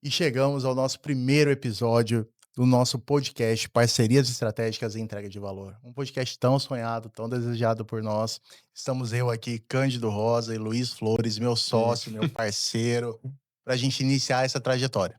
E chegamos ao nosso primeiro episódio do nosso podcast Parcerias Estratégicas e Entrega de Valor. Um podcast tão sonhado, tão desejado por nós. Estamos eu aqui, Cândido Rosa e Luiz Flores, meu Sim, sócio, meu parceiro, para a gente iniciar essa trajetória.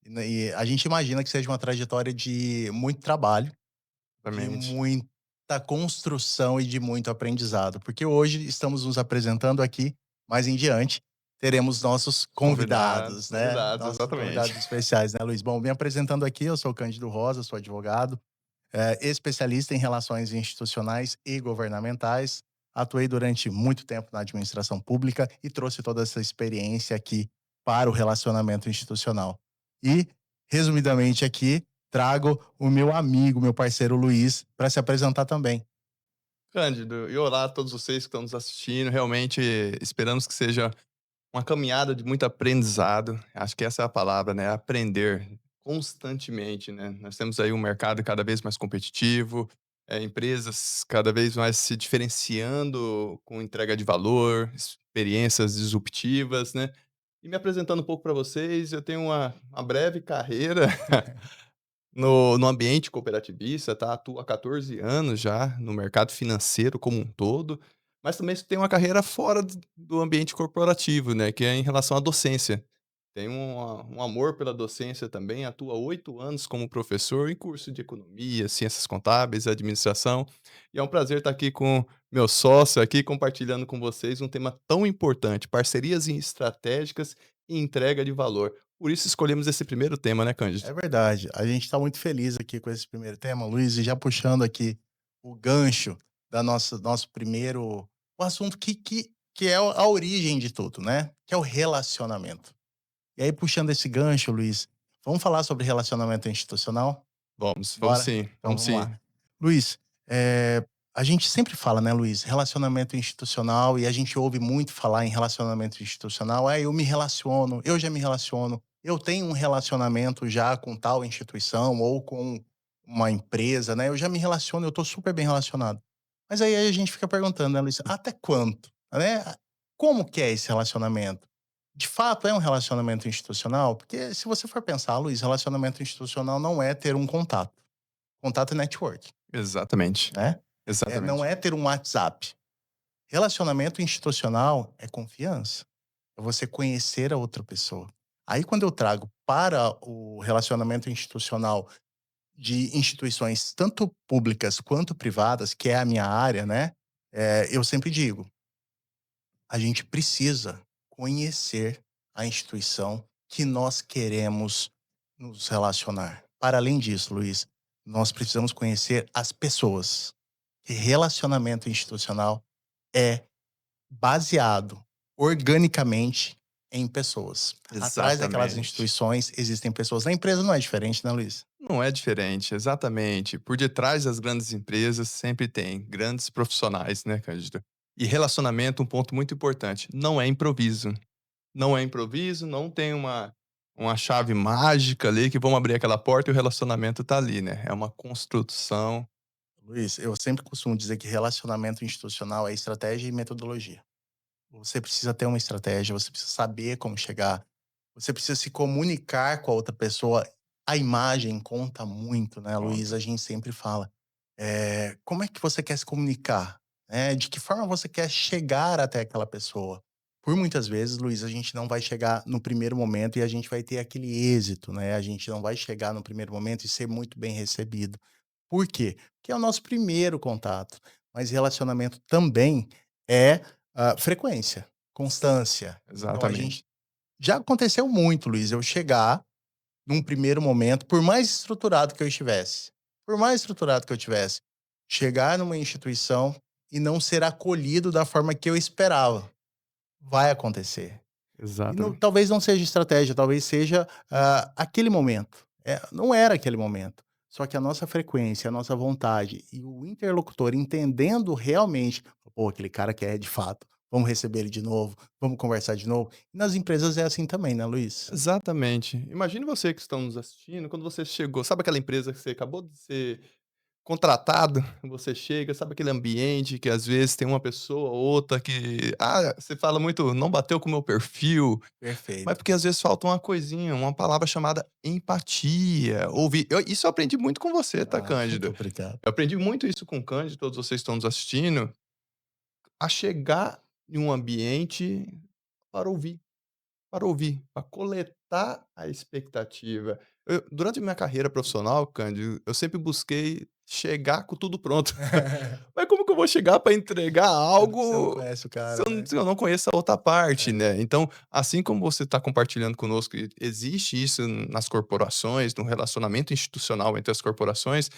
E a gente imagina que seja uma trajetória de muito trabalho, de exatamente. muita construção e de muito aprendizado, porque hoje estamos nos apresentando aqui, mais em diante teremos nossos Convidados, convidados, né, convidados, nossos exatamente. convidados especiais, né, Luiz? Bom, me apresentando aqui, eu sou o Cândido Rosa, sou advogado, especialista em relações institucionais e governamentais. Atuei durante muito tempo na administração pública e trouxe toda essa experiência aqui para o relacionamento institucional. E, resumidamente aqui, trago o meu amigo, meu parceiro Luiz, para se apresentar também. Cândido, e olá a todos vocês que estão nos assistindo. Realmente esperamos que seja uma caminhada de muito aprendizado. Acho que essa é a palavra, né? Aprender constantemente, né? Nós temos aí um mercado cada vez mais competitivo, empresas cada vez mais se diferenciando com entrega de valor, experiências disruptivas, né? E me apresentando um pouco para vocês, eu tenho uma breve carreira no ambiente cooperativista, tá, atuo há 14 anos já no mercado financeiro como um todo, mas também tenho uma carreira fora do ambiente corporativo, né, que é em relação à docência. Tenho um amor pela docência também, atuo há 8 anos como professor em curso de economia, ciências contábeis, administração, e é um prazer estar aqui com meu sócio aqui, compartilhando com vocês um tema tão importante, parcerias estratégicas e entrega de valor. Por isso escolhemos esse primeiro tema, né, Cândido? É verdade, a gente está muito feliz aqui com esse primeiro tema, Luiz, e já puxando aqui o gancho da nosso primeiro o assunto que é a origem de tudo, né, que é o relacionamento. E aí puxando esse gancho, Luiz, vamos falar sobre relacionamento institucional? Vamos Bora? sim, Então vamos vamos sim. lá. Luiz, a gente sempre fala, né, Luiz, relacionamento institucional e a gente ouve muito falar em relacionamento institucional. Eu me relaciono, eu já me relaciono, eu tenho um relacionamento já com tal instituição ou com uma empresa, né? Eu já me relaciono, eu estou super bem relacionado. Mas aí a gente fica perguntando, né, Luiz, até quanto, né? Como que é esse relacionamento? De fato é um relacionamento institucional? Porque se você for pensar, Luiz, relacionamento institucional não é ter um contato. Contato é network, Exatamente, né? Não exatamente. é ter um WhatsApp. Relacionamento institucional é confiança. É você conhecer a outra pessoa. Aí, quando eu trago para o relacionamento institucional de instituições tanto públicas quanto privadas, que é a minha área, né? Eu sempre digo, a gente precisa conhecer a instituição que nós queremos nos relacionar. Para além disso, Luiz, nós precisamos conhecer as pessoas. E relacionamento institucional é baseado organicamente em pessoas. Atrás daquelas Exatamente. instituições existem pessoas. Na empresa não é diferente, né, Luiz? Não é diferente, exatamente. Por detrás das grandes empresas sempre tem grandes profissionais, né, Cândido? E relacionamento, um ponto muito importante, não é improviso. Não é improviso, não tem uma chave mágica ali que vamos abrir aquela porta e o relacionamento tá ali, né? É uma construção. Luiz, eu sempre costumo dizer que relacionamento institucional é estratégia e metodologia. Você precisa ter uma estratégia, você precisa saber como chegar, você precisa se comunicar com a outra pessoa. A imagem conta muito, né, Luiz? Conta. A gente sempre fala. Como é que você quer se comunicar? De que forma você quer chegar até aquela pessoa? Por muitas vezes, Luiz, a gente não vai chegar no primeiro momento e a gente vai ter aquele êxito, né? A gente não vai chegar no primeiro momento e ser muito bem recebido. Por quê? Porque é o nosso primeiro contato. Mas relacionamento também é frequência, constância. Então a gente Exatamente. já aconteceu muito, Luiz, eu chegar num primeiro momento, por mais estruturado que eu estivesse, por mais estruturado que eu tivesse, chegar numa instituição e não ser acolhido da forma que eu esperava. Vai acontecer. E Exatamente. talvez não seja estratégia, talvez seja, aquele momento. Não era aquele momento. Só que a nossa frequência, a nossa vontade e o interlocutor entendendo realmente: "Pô, aquele cara quer de fato, vamos receber ele de novo, vamos conversar de novo". E nas empresas é assim também, né, Luiz? Exatamente. Imagine você que estão nos assistindo, quando você chegou, sabe aquela empresa que você acabou de ser contratado, você chega, sabe aquele ambiente que às vezes tem uma pessoa ou outra que, você fala muito: "Não bateu com o meu perfil", mas Perfeito. porque às vezes falta uma coisinha, uma palavra chamada empatia, ouvir. Isso eu aprendi muito com você, tá, Ah, muito Cândido. obrigado. Eu aprendi muito isso com o Cândido, todos vocês que estão nos assistindo, a chegar em um ambiente para ouvir. Para ouvir, para coletar a expectativa. Durante minha carreira profissional, Cândido, eu sempre busquei chegar com tudo pronto. Mas como que eu vou chegar para entregar Sendo que você não algo conhece o se cara, eu não né. se eu não conheço a outra parte, É. né. Então, assim como você está compartilhando conosco que existe isso nas corporações, no relacionamento institucional entre as corporações,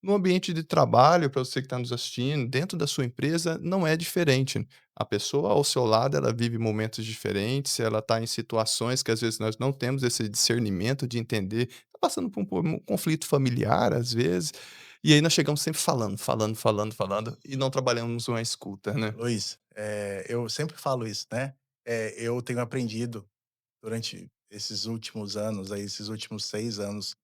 no ambiente de trabalho, para você que está nos assistindo, dentro da sua empresa, não é diferente. A pessoa ao seu lado, ela vive momentos diferentes, ela está em situações que às vezes nós não temos esse discernimento de entender, está passando por um conflito familiar, às vezes, e aí nós chegamos sempre falando, falando, falando, falando, e não trabalhamos uma escuta, né. Luiz, eu sempre falo isso, né, eu tenho aprendido durante esses últimos anos aí, esses últimos 6 anos,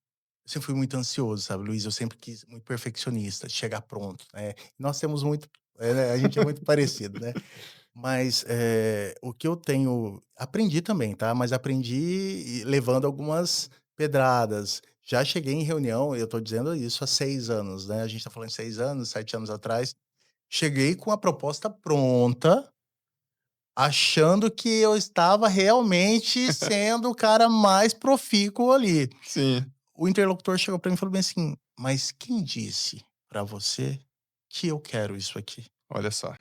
eu sempre fui muito ansioso, sabe, Luiz, eu sempre quis muito perfeccionista, chegar pronto, né. Nós temos muito né, a gente é muito parecido, né. Mas, o que eu tenho aprendi também, tá, mas aprendi levando algumas pedradas. Já cheguei em reunião, eu tô dizendo isso há 6 anos, né, a gente tá falando de 6 anos, 7 anos atrás, cheguei com a proposta pronta, achando que eu estava realmente sendo o cara mais profícuo ali. Sim, O interlocutor chegou pra mim e falou bem assim: "Mas quem disse pra você que eu quero isso aqui?" olha só.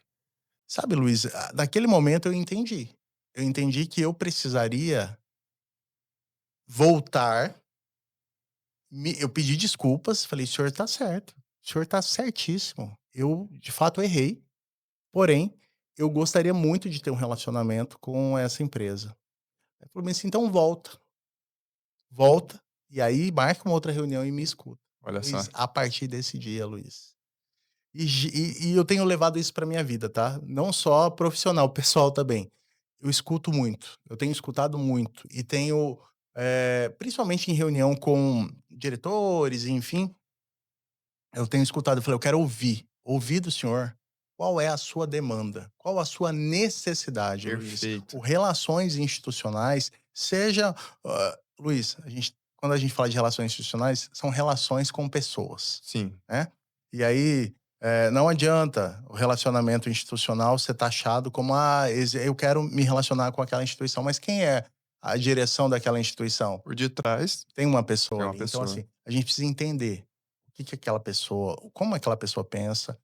Sabe, Luiz, naquele momento eu entendi. Eu entendi que eu precisaria voltar, eu pedi desculpas, falei: "O senhor tá certo, o senhor tá certíssimo. Eu, de fato, errei, porém, eu gostaria muito de ter um relacionamento com essa empresa". Ele falou bem assim: "Então volta, volta, e aí marca uma outra reunião e me escuta". Olha só. Luiz, a partir desse dia, Luiz, e eu tenho levado isso pra minha vida, tá, não só profissional, pessoal também. Eu escuto muito, eu tenho escutado muito e tenho, principalmente em reunião com diretores, enfim, eu tenho escutado, eu falei: "Eu quero ouvir do senhor qual é a sua demanda, qual a sua necessidade, Luiz". Perfeito. O relações institucionais, seja, Luiz, quando a gente fala de relações institucionais, são relações com pessoas, Sim, né. E aí, não adianta o relacionamento institucional ser taxado como: "Ah, eu quero me relacionar com aquela instituição", mas quem é a direção daquela instituição? por detrás Tem uma tem pessoa uma ali. Então, pessoa. assim, a gente precisa entender o que que aquela pessoa como aquela pessoa pensa,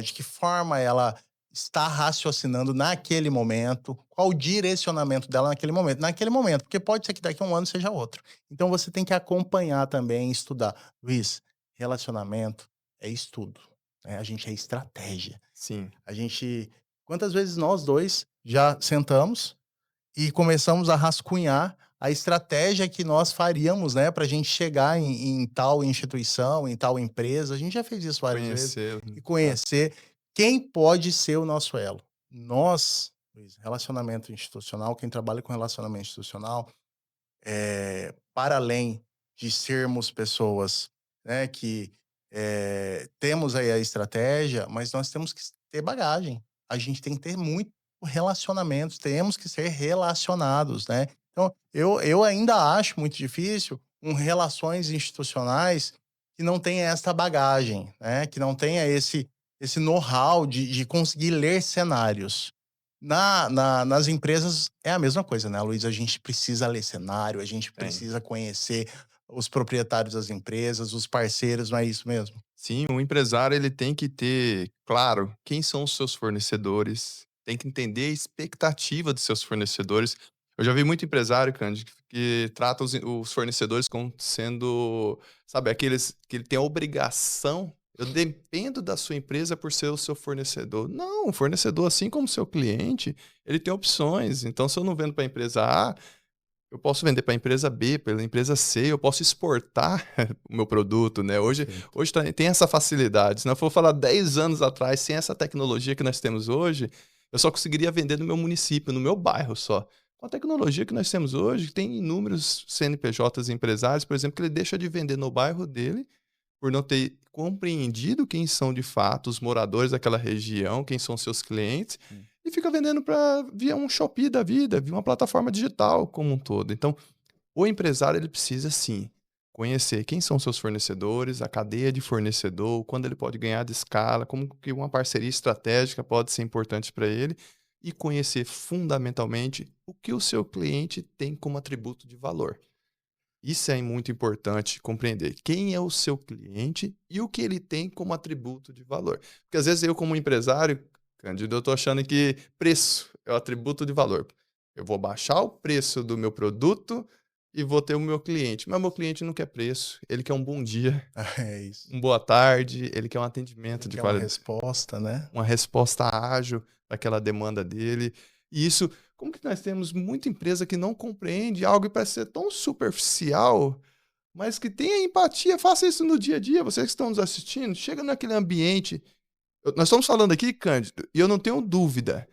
de que forma ela está raciocinando naquele momento, qual o direcionamento dela naquele momento, porque pode ser que daqui a um ano seja outro. Então você tem que acompanhar também, estudar. Luiz, relacionamento é estudo, né, a gente é estratégia. Sim, A gente quantas vezes nós 2 já sentamos e começamos a rascunhar a estratégia que nós faríamos, né, para a gente chegar em tal instituição, em tal empresa. A gente já fez isso várias vezes. conhecer, E tá. conhecer quem pode ser o nosso elo. Nós, Luiz, relacionamento institucional, quem trabalha com relacionamento institucional, para além de sermos pessoas, né, que, temos aí a estratégia, mas nós temos que ter bagagem. A gente tem que ter muito relacionamentos, temos que ser relacionados, né. Então, eu ainda acho muito difícil relações institucionais que não tenha essa bagagem, né, que não tenha esse know-how de conseguir ler cenários. Nas empresas é a mesma coisa, né, Luiz, a gente precisa ler cenário, a gente Tem. precisa conhecer os proprietários das empresas, os parceiros, não é isso mesmo? Sim, o empresário ele tem que ter claro quem são os seus fornecedores, tem que entender a expectativa dos seus fornecedores. Eu já vi muito empresário, Cândido, que trata os fornecedores como sendo, sabe, aqueles que ele tem a obrigação. Eu dependo da sua empresa por ser o seu fornecedor. Não, o fornecedor, assim como o seu cliente, ele tem opções. Então, se eu não vendo para a empresa A, eu posso vender para a empresa B, pela empresa C, eu posso exportar o meu produto, né. Perfeito. Hoje tem essa facilidade, se não for falar 10 anos atrás, sem essa tecnologia que nós temos hoje, eu só conseguiria vender no meu município, no meu bairro só. Com a tecnologia que nós temos hoje, tem inúmeros CNPJs empresários, por exemplo, que ele deixa de vender no bairro dele por não ter compreendido quem são de fato os moradores daquela região, quem são seus clientes, Hum. e fica vendendo para via um Shopee da vida, via uma plataforma digital como um todo. Então, o empresário ele precisa sim conhecer quem são seus fornecedores, a cadeia de fornecedor, quando ele pode ganhar de escala, como que uma parceria estratégica pode ser importante para ele e conhecer fundamentalmente o que o seu cliente tem como atributo de valor. Isso é muito importante compreender. Quem é o seu cliente e o que ele tem como atributo de valor. Porque às vezes eu, como empresário, Cândido, eu estou achando que preço é o atributo de valor. Eu vou baixar o preço do meu produto e vou ter o meu cliente. Mas meu cliente não quer preço, ele quer um bom dia, É isso. uma boa tarde, ele quer um atendimento Ele de quer uma qualidade, resposta, né? uma resposta ágil para aquela demanda dele. E isso, como que nós temos muita empresa que não compreende algo e parece ser tão superficial, mas que tenha empatia, faça isso no dia a dia, vocês que estão nos assistindo, chega naquele ambiente. Nós estamos falando aqui, Cândido, e eu não tenho dúvida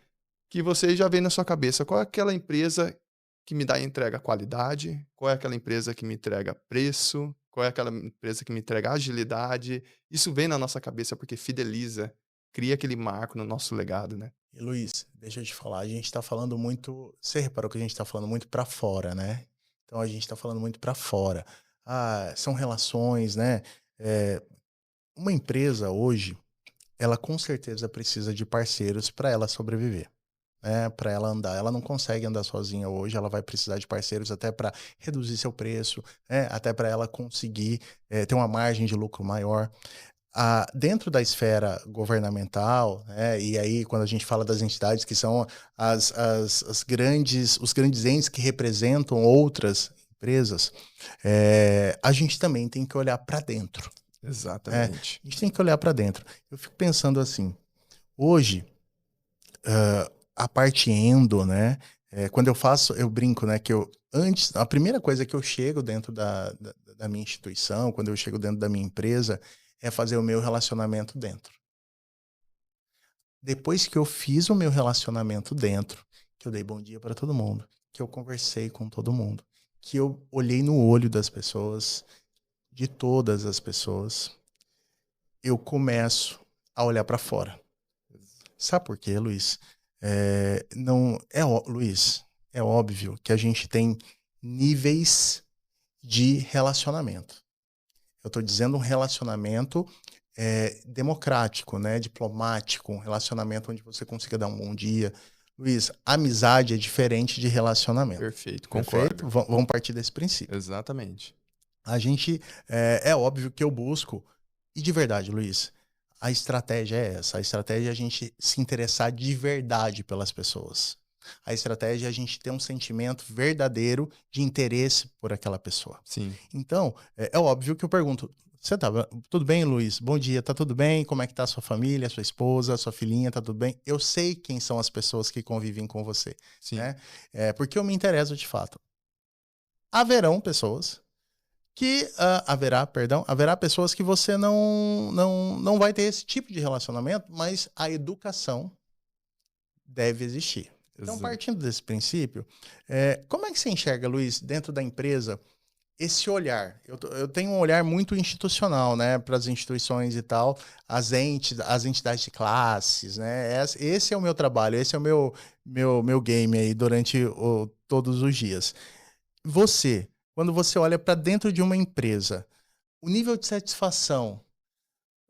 que você já vem na sua cabeça qual é aquela empresa que me dá entrega qualidade, qual é aquela empresa que me entrega preço, qual é aquela empresa que me entrega agilidade. Isso vem na nossa cabeça porque fideliza, cria aquele marco no nosso legado, né? E Luiz, deixa eu te falar, a gente tá falando muito. Você reparou que a gente tá falando muito para fora, né? Então a gente tá falando muito para fora. Ah, são relações, né? Eh, uma empresa hoje, ela com certeza precisa de parceiros para ela sobreviver, né? Para ela andar. Ela não consegue andar sozinha hoje, ela vai precisar de parceiros até para reduzir seu preço, né? Até para ela conseguir ter uma margem de lucro maior. Dentro da esfera governamental, né, e aí quando a gente fala das entidades que são os grandes entes que representam outras empresas, a gente também tem que olhar para dentro, né? Exatamente. A gente tem que olhar para dentro. Eu fico pensando assim, hoje, a parte endo, né, quando eu faço, eu brinco, né, que a primeira coisa que eu chego dentro da minha instituição, quando eu chego dentro da minha empresa, é fazer o meu relacionamento dentro. Depois que eu fiz o meu relacionamento dentro, que eu dei bom dia para todo mundo, que eu conversei com todo mundo, que eu olhei no olho das pessoas, de todas as pessoas, eu começo a olhar para fora. Sabe por quê, Luiz? Não é, Luiz, é óbvio que a gente tem níveis de relacionamento. Eu estou dizendo um relacionamento democrático, né? Diplomático, um relacionamento onde você consiga dar um bom dia. Luiz, amizade é diferente de relacionamento. Perfeito, Perfeito? concordo. Vamos partir desse princípio. Exatamente. A gente, é óbvio que eu busco, e de verdade, Luiz, a estratégia é essa. A estratégia é a gente se interessar de verdade pelas pessoas. A estratégia é a gente ter um sentimento verdadeiro de interesse por aquela pessoa. Sim. Então, é óbvio que eu pergunto: você tá tudo bem, Luiz? Bom dia, tá tudo bem? Como é que tá a sua família, a sua esposa, a sua filhinha, tá tudo bem? Eu sei quem são as pessoas que convivem com você, Sim. né? Porque eu me interesso de fato. Haverão pessoas haverá pessoas que você não vai ter esse tipo de relacionamento, mas a educação deve existir. Então, Exa partindo desse princípio, como é que você enxerga, Luiz, dentro da empresa, esse olhar? Eu tenho um olhar muito institucional, né, para as instituições e tal, as entidades de classes, né? Esse é o meu trabalho, esse é o meu game aí durante todos os dias. Você, quando você olha para dentro de uma empresa, o nível de satisfação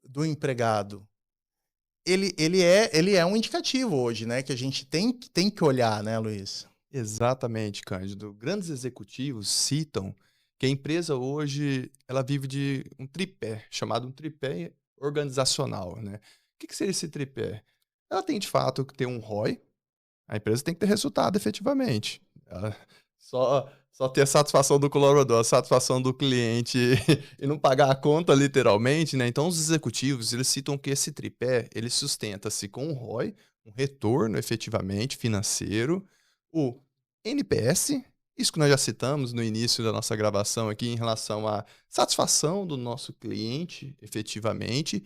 do empregado, ele é um indicativo hoje, né? Que a gente tem que olhar, né, Luiz? Exatamente, Cândido. Grandes executivos citam que a empresa hoje ela vive de um tripé, chamado um tripé organizacional, né. O que seria esse tripé? Ela tem de fato que ter um ROI, a empresa tem que ter resultado efetivamente. Ela só ter a satisfação do colaborador, a satisfação do cliente e não pagar a conta literalmente, né. Então os executivos, eles citam que esse tripé, ele sustenta-se com um ROI, um retorno efetivamente financeiro, o NPS, isso que nós já citamos no início da nossa gravação aqui em relação à satisfação do nosso cliente efetivamente,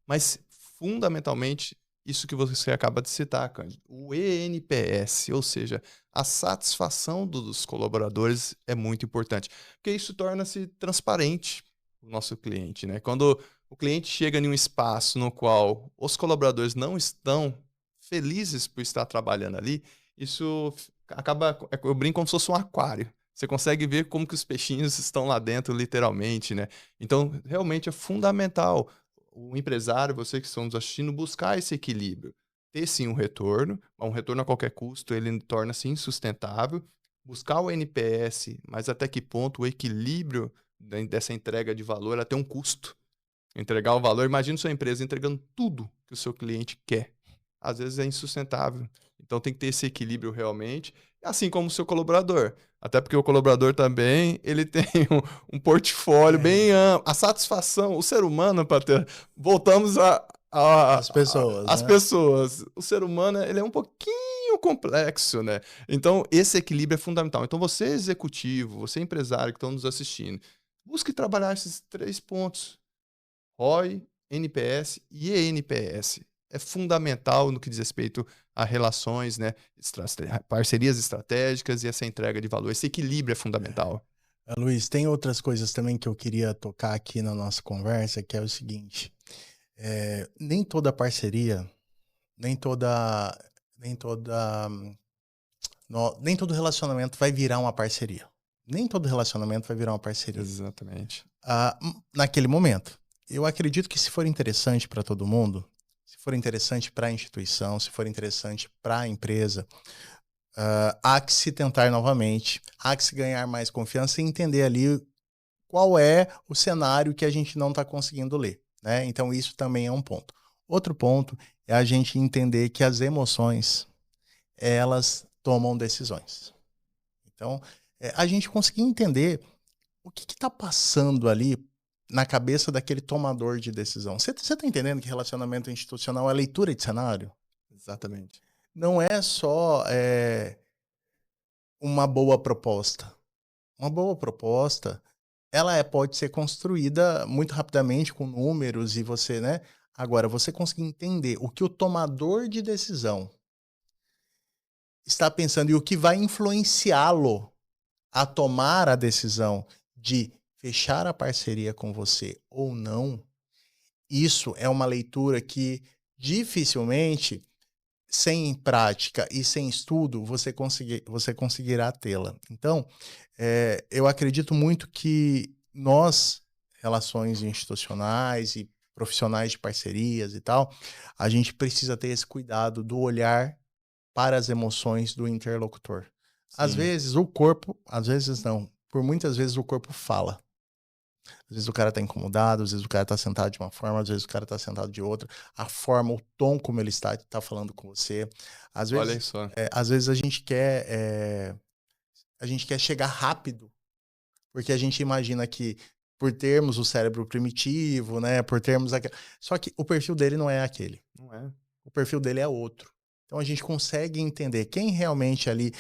mas fundamentalmente isso que você acaba de citar, Cândido, o ENPS, ou seja, a satisfação dos colaboradores é muito importante, porque isso torna-se transparente. o nosso cliente, né? Quando o cliente chega em um espaço no qual os colaboradores não estão felizes por estar trabalhando ali, isso acaba, eu brinco como se fosse um aquário. Você consegue ver como que os peixinhos estão lá dentro, literalmente, né? Então, realmente é fundamental o empresário, você que estão nos assistindo, buscar esse equilíbrio. Ter sim um retorno a qualquer custo, ele torna-se insustentável. Buscar o NPS, mas até que ponto o equilíbrio dessa entrega de valor, ela tem um custo. Entregar o valor, imagina sua empresa entregando tudo que o seu cliente quer. Às vezes é insustentável. Então tem que ter esse equilíbrio realmente, assim como o seu colaborador. Até porque o colaborador também, ele tem um portfólio bem Tem. amplo. A satisfação, o ser humano, para ter... Voltamos As pessoas, às né? pessoas. O ser humano, ele é um pouquinho complexo, né? Então esse equilíbrio é fundamental. Então você executivo, você empresário que estão nos assistindo, busque trabalhar esses 3 pontos. ROI, NPS e eNPS. É fundamental no que diz respeito a relações, né, parcerias estratégicas e essa entrega de valor. Esse equilíbrio é fundamental. Luiz, tem outras coisas também que eu queria tocar aqui na nossa conversa, que é o seguinte: nem toda parceria, nem toda, nem toda, nem todo relacionamento vai virar uma parceria. Nem todo relacionamento vai virar uma parceria. Exatamente. Naquele momento. Eu acredito que se for interessante para todo mundo, se for interessante para a instituição, se for interessante para a empresa, há que se tentar novamente, há que se ganhar mais confiança e entender ali qual é o cenário que a gente não está conseguindo ler, né? Então isso também é um ponto. Outro ponto é a gente entender que as emoções, elas tomam decisões. Então, a gente conseguir entender o que está passando ali na cabeça daquele tomador de decisão. Você está entendendo que relacionamento institucional é leitura de cenário? Exatamente. Não é só uma boa proposta. Uma boa proposta, ela pode ser construída muito rapidamente com números e você, né? Agora, você conseguir entender o que o tomador de decisão está pensando e o que vai influenciá-lo a tomar a decisão de fechar a parceria com você ou não, isso é uma leitura que dificilmente, sem prática e sem estudo, você conseguirá tê-la. Então, eu acredito muito que nós, relações institucionais e profissionais de parcerias e tal, a gente precisa ter esse cuidado do olhar para as emoções do interlocutor. Às Sim. vezes o corpo, às vezes não. Por muitas vezes o corpo fala. Às vezes o cara tá incomodado, às vezes o cara tá sentado de uma forma, às vezes o cara tá sentado de outra. A forma, o tom como ele está falando com você. Olha só. Às vezes a gente quer chegar rápido, porque a gente imagina que por termos o cérebro primitivo, né, por termos aquele... Só que o perfil dele não é aquele. Não é? O perfil dele é outro. Então a gente consegue entender quem realmente ali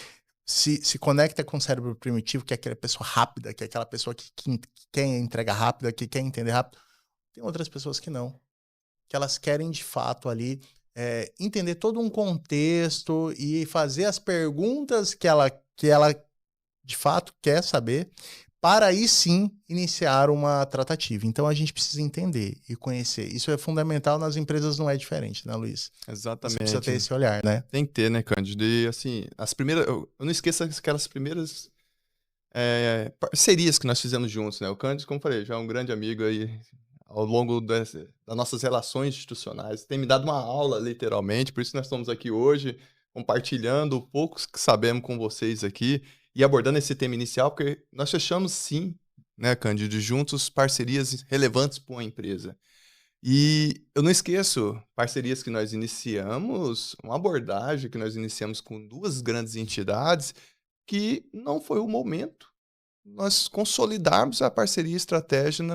se conecta com o cérebro primitivo, que é aquela pessoa rápida, que é aquela pessoa que quer entrega rápida, que quer entender rápido. Tem outras pessoas que não, que elas querem de fato ali entender todo um contexto e fazer as perguntas que ela de fato quer saber, para aí sim iniciar uma tratativa. Então a gente precisa entender e conhecer. Isso é fundamental, nas empresas não é diferente, né, Luiz? Você precisa ter Exatamente. esse olhar, né? Tem que ter, né, Cândido? E assim, as primeiras. Eu não esqueço aquelas primeiras parcerias que nós fizemos juntos, né? O Cândido, como eu falei, já é um grande amigo aí ao longo das nossas relações institucionais. Tem me dado uma aula, literalmente, por isso nós estamos aqui hoje, compartilhando o pouco que sabemos com vocês aqui e abordando esse tema inicial, porque nós fechamos sim, né, Cândido, juntos parcerias relevantes para uma empresa. E eu não esqueço parcerias que nós iniciamos, uma abordagem que nós iniciamos com 2 grandes entidades, que não foi o momento nós consolidarmos a parceria e estratégia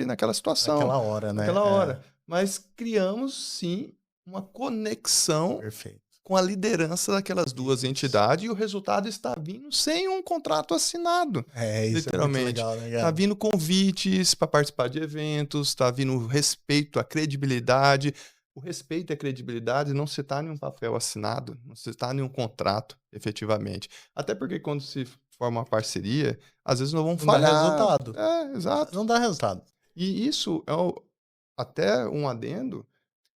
naquela situação, Naquela hora, né? naquela hora. Mas criamos sim uma conexão Perfeito. com a liderança daquelas 2 Isso. entidades e o resultado está vindo sem um contrato assinado, Isso é muito literalmente. legal, né, Está cara? vindo convites para participar de eventos, está vindo respeito à credibilidade. O respeito e a credibilidade não se está em um papel assinado, não se está em um contrato, efetivamente. Até porque quando se forma uma parceria, às vezes não vão Não dá falhar. resultado. É, exato. Não dá resultado. E isso é até um adendo,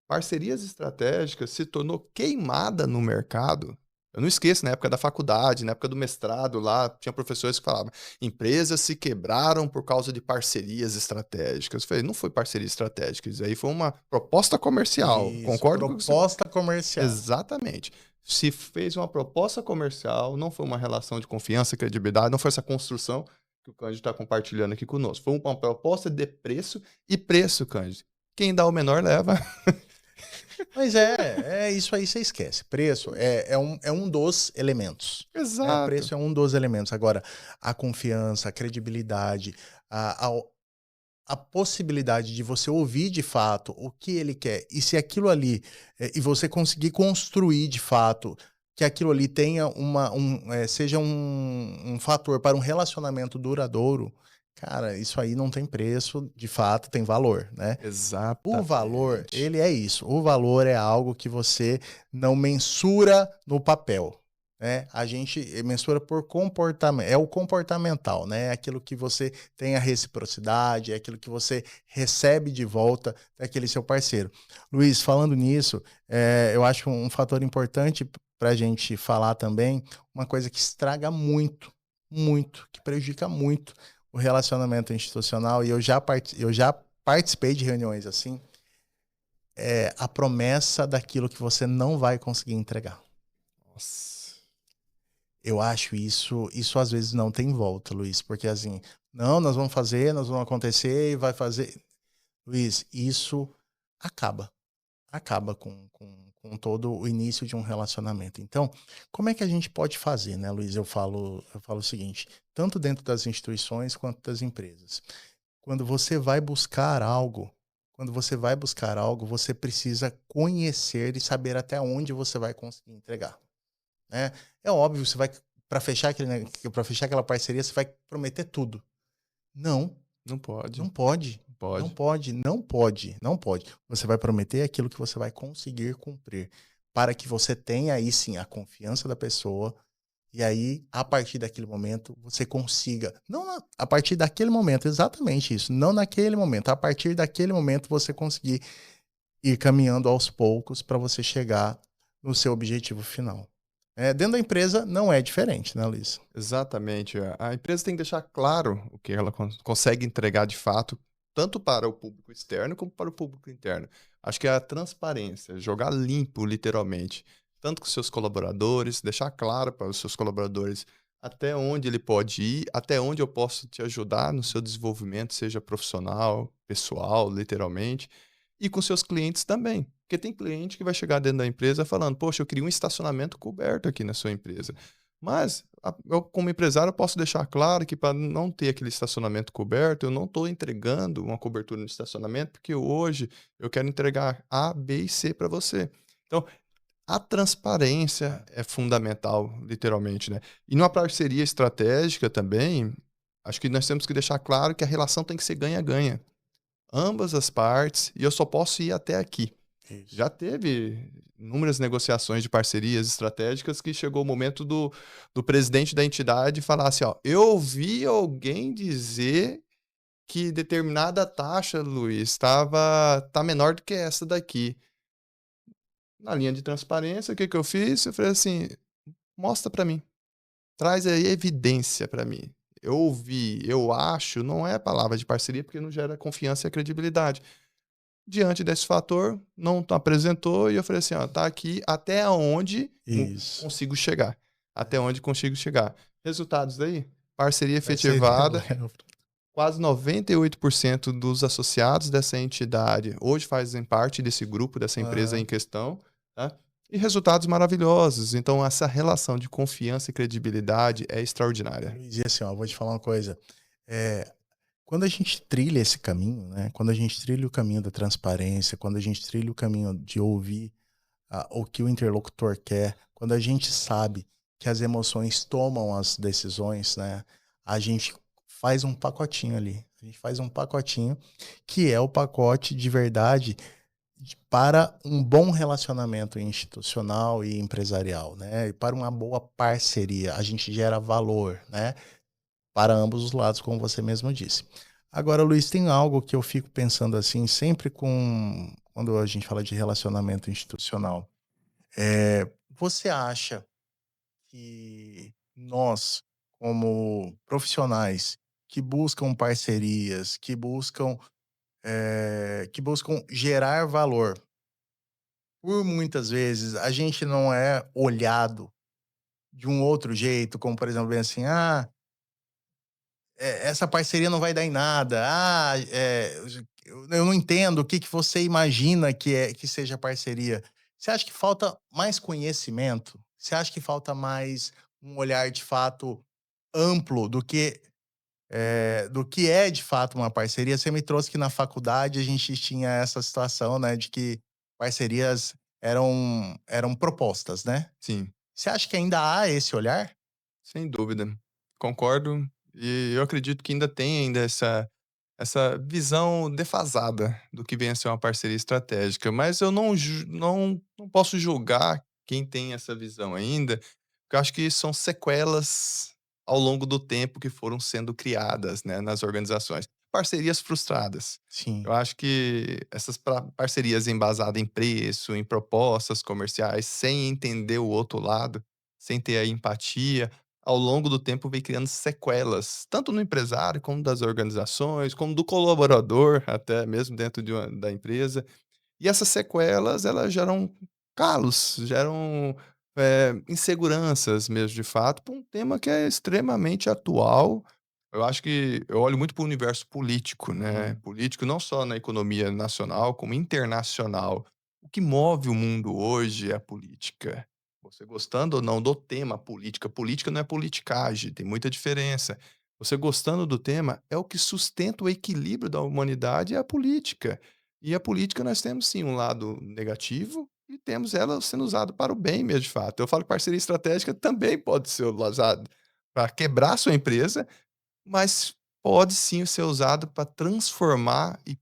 parcerias estratégicas se tornou queimada no mercado. Eu não esqueço, na época da faculdade, na época do mestrado lá, tinha professores que falavam: empresas se quebraram por causa de parcerias estratégicas. Eu falei, não foi parceria estratégica, isso aí foi uma proposta comercial. Isso, Concordo com o que você. proposta comercial. Exatamente. Se fez uma proposta comercial, não foi uma relação de confiança, credibilidade, não foi essa construção que o Cândido está compartilhando aqui conosco. Foi uma proposta de preço e preço, Cândido. Quem dá o menor leva. Mas é isso aí você esquece. Preço é um dos elementos, né? Exato. Preço é um dos elementos. Agora, a confiança, a credibilidade, a possibilidade de você ouvir de fato o que ele quer e se aquilo ali, e você conseguir construir de fato que aquilo ali tenha seja um fator para um relacionamento duradouro, cara, isso aí não tem preço, de fato tem valor, né? O valor, Exatamente. ele é isso. O valor é algo que você não mensura no papel, né? A gente mensura por comportamento, é o comportamental, né? É aquilo que você tem a reciprocidade, é aquilo que você recebe de volta daquele seu parceiro. Luiz, falando nisso, eu acho um fator importante para a gente falar também, uma coisa que estraga muito, muito, que prejudica muito o relacionamento institucional, e eu já participei de reuniões assim, é a promessa daquilo que você não vai conseguir entregar. Nossa. Eu acho isso às vezes não tem volta, Luiz, porque assim, não, nós vamos fazer, nós vamos acontecer e vai fazer. Luiz, isso acaba, acaba com todo o início de um relacionamento. Então, como é que a gente pode fazer, né, Luiz? Eu falo o seguinte, tanto dentro das instituições quanto das empresas. Quando você vai buscar algo, você precisa conhecer e saber até onde você vai conseguir entregar, né? É óbvio, você vai para fechar aquela parceria, você vai prometer tudo. Não, Não pode. não pode. Não Não pode. pode, não pode, não pode. Você vai prometer aquilo que você vai conseguir cumprir, para que você tenha aí sim a confiança da pessoa. E aí, a partir daquele momento, você consiga. Não a partir daquele momento, exatamente isso. Não naquele momento. A partir daquele momento, você conseguir ir caminhando aos poucos para você chegar no seu objetivo final. Dentro da empresa não é diferente, né, Luiz? Exatamente. A empresa tem que deixar claro o que ela consegue entregar de fato, tanto para o público externo como para o público interno. Acho que é a transparência, jogar limpo, literalmente, tanto com seus colaboradores, deixar claro para os seus colaboradores até onde ele pode ir, até onde eu posso te ajudar no seu desenvolvimento, seja profissional, pessoal, literalmente, e com seus clientes também. Porque tem cliente que vai chegar dentro da empresa falando: poxa, eu queria um estacionamento coberto aqui na sua empresa. Mas eu, como empresário, eu posso deixar claro que para não ter aquele estacionamento coberto, eu não estou entregando uma cobertura no estacionamento, porque hoje eu quero entregar A, B e C para você. Então, a transparência É. é fundamental, literalmente, né? E numa parceria estratégica também, acho que nós temos que deixar claro que a relação tem que ser ganha-ganha. Ambas as partes, e eu só posso ir até aqui. Isso. Já teve inúmeras negociações de parcerias estratégicas que chegou o momento do presidente da entidade falar assim: ó, eu ouvi alguém dizer que determinada taxa, Luiz, tá menor do que essa daqui. Na linha de transparência, o que que eu fiz? Eu falei assim: mostra para mim, traz aí evidência para mim. Eu ouvi, eu acho, não é palavra de parceria porque não gera confiança e credibilidade. Diante desse fator, não apresentou e eu falei assim: ó, tá aqui até onde Isso. consigo chegar. Até onde consigo chegar. Resultados daí? Parceria Vai ser efetivada. Quase 98% dos associados dessa entidade hoje fazem parte desse grupo, dessa empresa em Aham. questão, tá? E resultados maravilhosos. Então, essa relação de confiança e credibilidade é extraordinária. Luiz, e assim, ó, vou te falar uma coisa. É, Quando a gente trilha esse caminho, né? Quando a gente trilha o caminho da transparência, quando a gente trilha o caminho de ouvir o que o interlocutor quer, quando a gente sabe que as emoções tomam as decisões, né? A gente faz um pacotinho ali. A gente faz um pacotinho que é o pacote de verdade para um bom relacionamento institucional e empresarial, né, e para uma boa parceria, a gente gera valor, né, para ambos os lados, como você mesmo disse. Agora, Luiz, tem algo que eu fico pensando assim, sempre quando a gente fala de relacionamento institucional. Você acha que nós, como profissionais que buscam parcerias, que buscam gerar valor, por muitas vezes a gente não é olhado de um outro jeito, como por exemplo, bem assim: "Ah, essa parceria não vai dar em nada. Ah, eu não entendo o que que você imagina que seja parceria". Você acha que falta mais conhecimento? Você acha que falta mais um olhar de fato amplo do que é de fato uma parceria? Você me trouxe que na faculdade a gente tinha essa situação, né, de que parcerias eram propostas, né. Sim. Você acha que ainda há esse olhar? Sem dúvida. Concordo, e eu acredito que ainda tem ainda essa visão defasada do que vem a ser uma parceria estratégica, mas eu não posso julgar quem tem essa visão ainda, porque eu acho que são sequelas ao longo do tempo que foram sendo criadas, né, nas organizações. Parcerias frustradas. Sim. Eu acho que essas parcerias embasadas em preço, em propostas comerciais, sem entender o outro lado, sem ter a empatia, ao longo do tempo vem criando sequelas, tanto no empresário, como das organizações, como do colaborador, até mesmo dentro da empresa. E essas sequelas, elas geram calos, geram, inseguranças mesmo, de fato, para um tema que é extremamente atual. Eu acho que eu olho muito para o universo político, né, Uhum. político não só na economia nacional, como internacional. O que move o mundo hoje é a política. Você gostando ou não do tema política, política não é politicagem, tem muita diferença. Você gostando do tema, é o que sustenta o equilíbrio da humanidade, é a política. E a política nós temos sim um lado negativo e temos ela sendo usada para o bem mesmo de fato. Eu falo que parceria estratégica também pode ser usada para quebrar sua empresa, mas pode sim ser usado para transformar e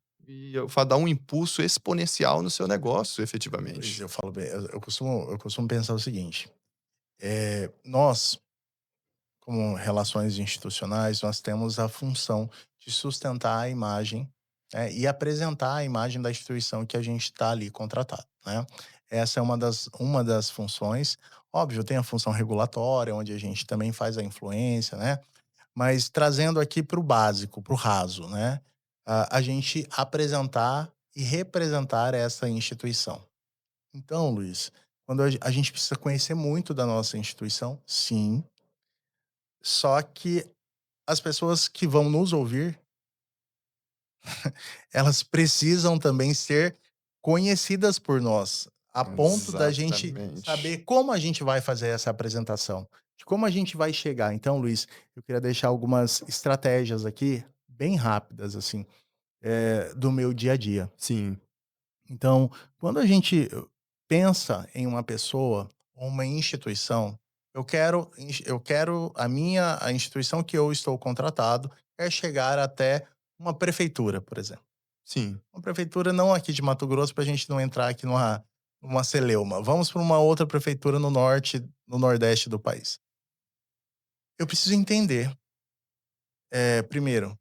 dar um impulso exponencial no seu negócio Luiz, efetivamente. eu falo bem, eu costumo pensar o seguinte: nós, como relações institucionais, nós temos a função de sustentar a imagem, né, e apresentar a imagem da instituição que a gente está ali contratado, né. Essa é uma das funções. Óbvio, tem a função regulatória, onde a gente também faz a influência, né, mas trazendo aqui para o básico, para o raso, né, a gente apresentar e representar essa instituição. Então, Luiz, quando a gente precisa conhecer muito da nossa instituição, sim, só que as pessoas que vão nos ouvir, elas precisam também ser conhecidas por nós, a ponto da gente Exatamente. saber como a gente vai fazer essa apresentação, de como a gente vai chegar. Então, Luiz, eu queria deixar algumas estratégias aqui, bem rápidas, assim, do meu dia a dia. Sim, Então, quando a gente pensa em uma pessoa ou uma instituição, eu quero a instituição que eu estou contratado quer chegar até uma prefeitura, por exemplo. sim, Uma prefeitura não aqui de Mato Grosso, para a gente não entrar aqui numa celeuma. Vamos para uma outra prefeitura no norte, no nordeste do país. Eu preciso entender, primeiro,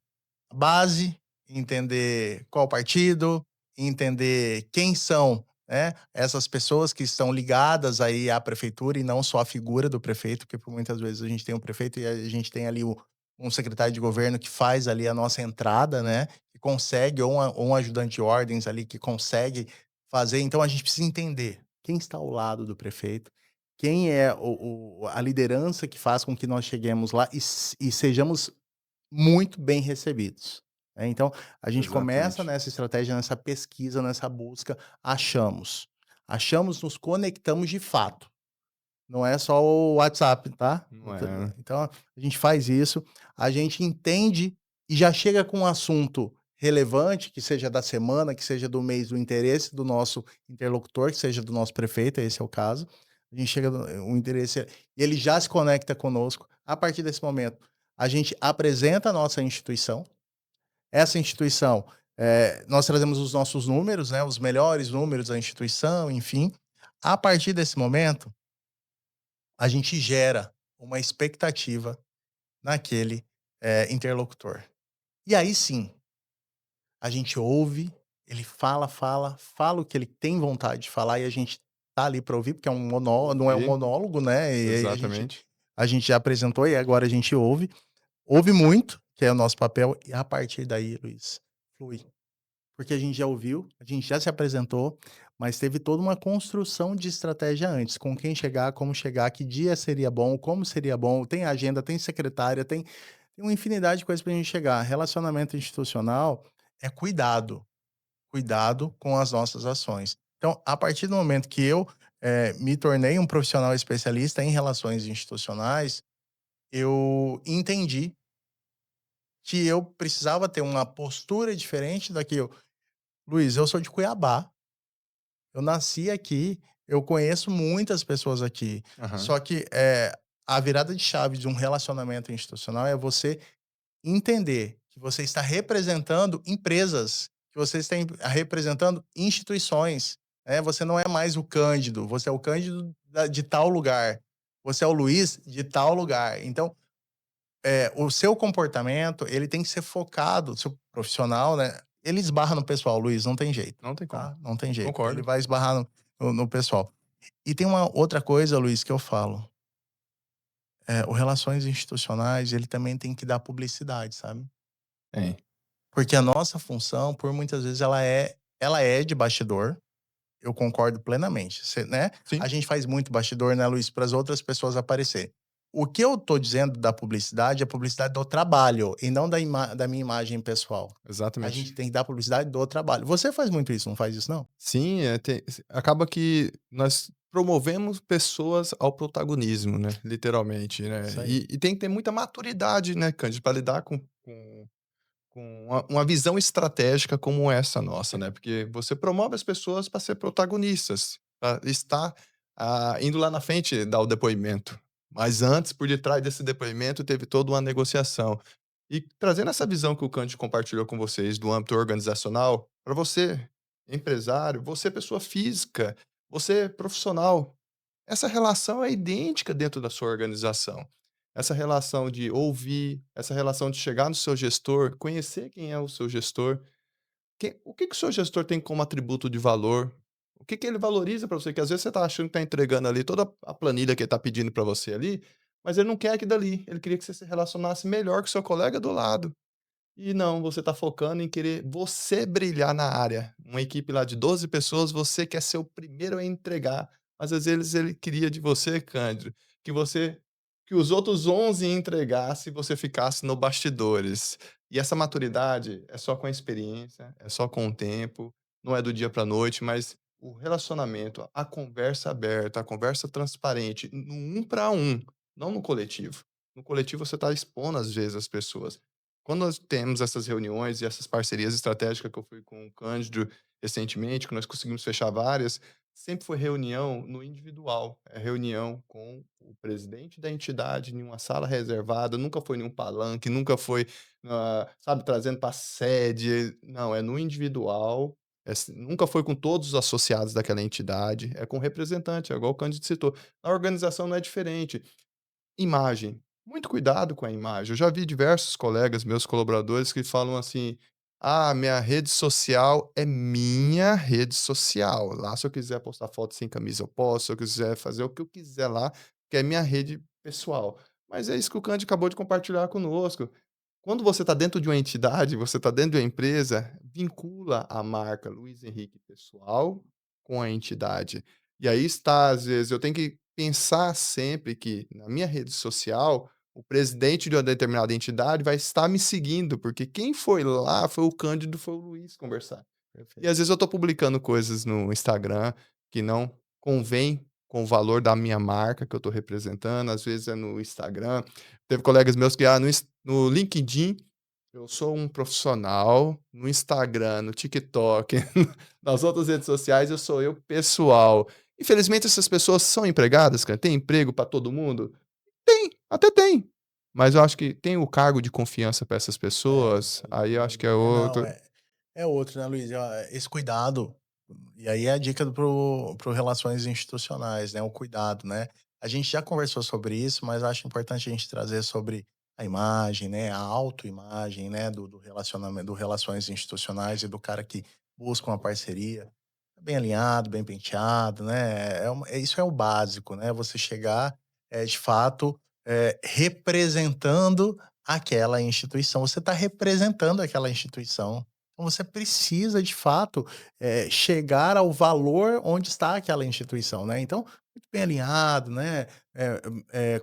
base, entender qual partido, entender quem são, né, essas pessoas que estão ligadas aí à prefeitura e não só a figura do prefeito, porque por muitas vezes a gente tem um prefeito e a gente tem ali um secretário de governo que faz ali a nossa entrada, né, que consegue ou um ajudante de ordens ali que consegue fazer. Então a gente precisa entender quem está ao lado do prefeito, quem é a liderança que faz com que nós cheguemos lá e sejamos muito bem recebidos, né. Então, a gente começa exatamente. nessa estratégia, nessa pesquisa, nessa busca, achamos, nos conectamos de fato, não é só o WhatsApp, tá. Não é. Então, a gente faz isso, a gente entende e já chega com um assunto relevante, que seja da semana, que seja do mês, do interesse do nosso interlocutor, que seja do nosso prefeito, esse é o caso. A gente chega no o interesse e ele já se conecta conosco. A partir desse momento, a gente apresenta a nossa instituição. Essa instituição, Nós trazemos os nossos números, né, os melhores números da instituição, enfim. A partir desse momento, a gente gera uma expectativa naquele, interlocutor. E aí sim, a gente ouve, ele fala, fala, fala o que ele tem vontade de falar e a gente tá ali para ouvir, porque é um monó não é um Ouvir, monólogo, né, e aí exatamente. a gente já apresentou e agora a gente ouve. Ouve muito, que é o nosso papel, e a partir daí, Luiz, flui. Porque a gente já ouviu, a gente já se apresentou, mas teve toda uma construção de estratégia antes, com quem chegar, como chegar, que dia seria bom, como seria bom, tem agenda, tem secretária, tem uma infinidade de coisas para a gente chegar. Relacionamento institucional é cuidado, cuidado com as nossas ações. Então, a partir do momento que eu, me tornei um profissional especialista em relações institucionais, eu entendi que eu precisava ter uma postura diferente da que eu Luiz, eu sou de Cuiabá, eu nasci aqui, eu conheço muitas pessoas aqui, Aham. só que, a virada de chave de um relacionamento institucional é você entender que você está representando empresas, que você está representando instituições, né, você não é mais o Cândido, você é o Cândido de tal lugar, você é o Luiz de tal lugar. Então, o seu comportamento, ele tem que ser focado, o seu profissional, né, ele esbarra no pessoal, Luiz, não tem jeito, Não tem como. tá, não tem jeito, ele Concordo. vai esbarrar no pessoal. E tem uma outra coisa, Luiz, que eu falo, o relações institucionais, ele também tem que dar publicidade, sabe. Tem. Porque a nossa função, por muitas vezes, ela é de bastidor, eu concordo plenamente, você né, a Sim, gente faz muito bastidor, né, Luiz, para as outras pessoas aparecer. O que eu tô dizendo da publicidade, é publicidade do trabalho e não da minha imagem pessoal. A exatamente. gente tem que dar publicidade do trabalho. Você faz muito isso, não faz isso não? Sim, acaba que nós promovemos pessoas ao protagonismo, né, literalmente, né. Isso aí. E tem que ter muita maturidade, né, Cândido, pra lidar com uma visão estratégica como essa nossa, né, porque você promove as pessoas para ser protagonistas, pra estar, indo lá na frente dar o depoimento. Mas antes, por detrás desse depoimento, teve toda uma negociação. E trazendo essa visão que o Kant compartilhou com vocês do âmbito organizacional, para você, empresário, você pessoa física, você profissional, essa relação é idêntica dentro da sua organização. Essa relação de ouvir, essa relação de chegar no seu gestor, conhecer quem é o seu gestor, o que que o seu gestor tem como atributo de valor, o que que ele valoriza para você, que às vezes você está achando que está entregando ali toda a planilha que ele está pedindo para você ali, mas ele não quer aquilo dali, ele queria que você se relacionasse melhor com o seu colega do lado. E não, você está focando em querer você brilhar na área. Uma equipe lá de 12 pessoas, você quer ser o primeiro a entregar, mas às vezes ele queria de você, Cândido, que você que os outros 11 entregassem e você ficasse no bastidores. E essa maturidade é só com a experiência, é só com o tempo, não é do dia para a noite, mas o relacionamento, a conversa aberta, a conversa transparente, no um para um, não no coletivo. No coletivo você está expondo às vezes as pessoas. Quando nós temos essas reuniões e essas parcerias estratégicas que eu fui com o Cândido recentemente, que nós conseguimos fechar várias, sempre foi reunião no individual. É reunião com o presidente da entidade em uma sala reservada, nunca foi em um palanque, nunca foi, sabe, trazendo para a sede. Não, é no individual. Nunca foi com todos os associados daquela entidade, é com o representante, é igual o Cândido citou. Na organização não é diferente. Imagem. Muito cuidado com a imagem. Eu já vi diversos colegas, meus colaboradores, que falam assim: "Ah, minha rede social é minha rede social. Lá, se eu quiser postar foto sem camisa, eu posto. Se eu quiser fazer o que eu quiser lá, que é minha rede pessoal". Mas é isso que o Cande acabou de compartilhar conosco. Quando você está dentro de uma entidade, você está dentro de uma empresa, vincula a marca Luiz Henrique pessoal com a entidade. E aí está, às vezes, eu tenho que pensar sempre que na minha rede social, o presidente de uma determinada entidade vai estar me seguindo, porque quem foi lá foi o Cândido, foi o Luiz conversar. E Perfeito. às vezes eu estou publicando coisas no Instagram que não convém com o valor da minha marca que eu estou representando, às vezes é no Instagram. Teve colegas meus que, no LinkedIn eu sou um profissional, no Instagram, no TikTok, nas outras redes sociais eu sou eu pessoal. Infelizmente essas pessoas são empregadas, cara, tem emprego para todo mundo? Tem, até tem. Mas eu acho que tem o cargo de confiança para essas É, pessoas, tem aí eu acho que é não, outro. É outro, né, Luiz? Esse cuidado, e aí é a dica pro relações institucionais, né, o cuidado, né. A gente já conversou sobre isso, mas acho importante a gente trazer sobre a imagem, né, a autoimagem, né, do relacionamento, do relações institucionais e do cara que busca uma parceria. Bem alinhado, bem penteado, né, isso é o básico, né, você chegar, de fato, representando aquela instituição, você está representando aquela instituição. Então você precisa de fato, chegar ao valor onde está aquela instituição, né, então, muito bem alinhado, né,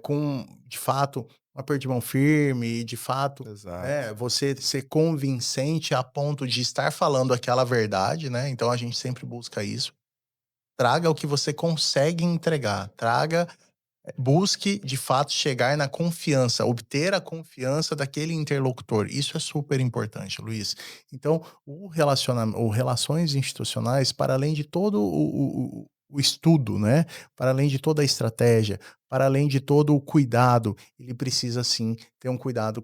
com de fato, um aperto de mão firme e de fato, Exato. né, você ser convincente a ponto de estar falando aquela verdade, né, então a gente sempre busca isso. Traga o que você consegue entregar, busque de fato chegar na confiança, obter a confiança daquele interlocutor. Isso é super importante, Luiz. Então, o relações institucionais, para além de todo o estudo, né, para além de toda a estratégia, para além de todo o cuidado, ele precisa sim ter um cuidado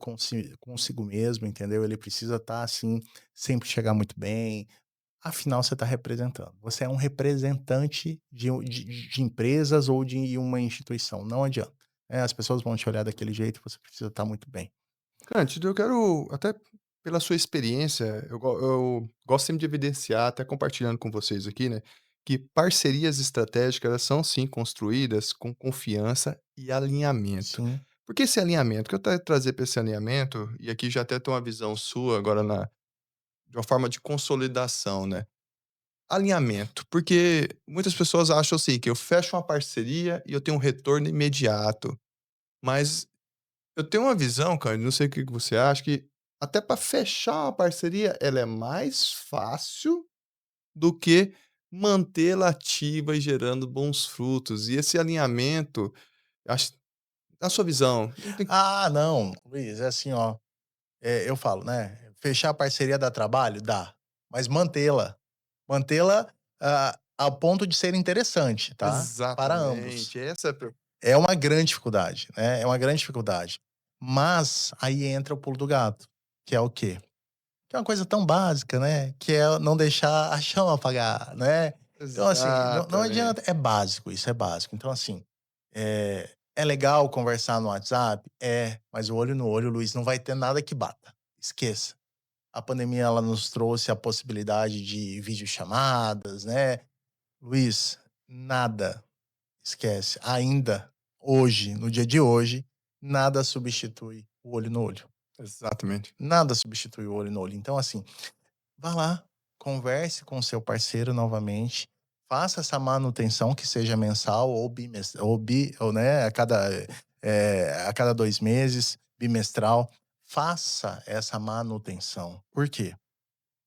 consigo mesmo, entendeu? Ele precisa estar assim, sempre chegar muito bem, afinal, você está representando. Você é um representante de empresas ou de uma instituição, não adianta. As pessoas vão te olhar daquele jeito, você precisa estar muito bem. Cândido, eu quero, até pela sua experiência, eu gosto sempre de evidenciar, até compartilhando com vocês aqui, né, que parcerias estratégicas elas são sim construídas com confiança e alinhamento. Sim, Porque esse alinhamento, que eu quero trazer para esse alinhamento, e aqui já até tem uma visão sua agora de uma forma de consolidação, né? Alinhamento, porque muitas pessoas acham assim, que eu fecho uma parceria e eu tenho um retorno imediato. Mas eu tenho uma visão, cara, não sei o que que você acha, que até para fechar uma parceria, ela é mais fácil do que mantê-la ativa e gerando bons frutos. E esse alinhamento, acho, na sua visão, não tem. ah, não, Luiz, é assim, ó, eu falo, né, fechar a parceria dá trabalho? Dá, mas mantê-la, a ponto de ser interessante, tá, para ambos. Exatamente, essa é a É uma grande dificuldade, né, é uma grande dificuldade. Mas aí entra o pulo do gato, que é o quê? Que é uma coisa tão básica, né, que é não deixar a chama apagar, né. Então, assim, não adianta, exatamente. é básico, isso é básico. Então, assim, é legal conversar no WhatsApp? É, mas o olho no olho, Luiz, não vai ter nada que bata, esqueça. A pandemia, ela nos trouxe a possibilidade de videochamadas, né. Luiz, nada, esquece. Ainda, hoje, no dia de hoje, nada substitui o olho no olho. Exatamente. Nada substitui o olho no olho. Então, assim, vá lá, converse com o seu parceiro novamente, faça essa manutenção que seja mensal ou ou, né, a cada 2 meses, bimestral. Faça essa manutenção. Por quê?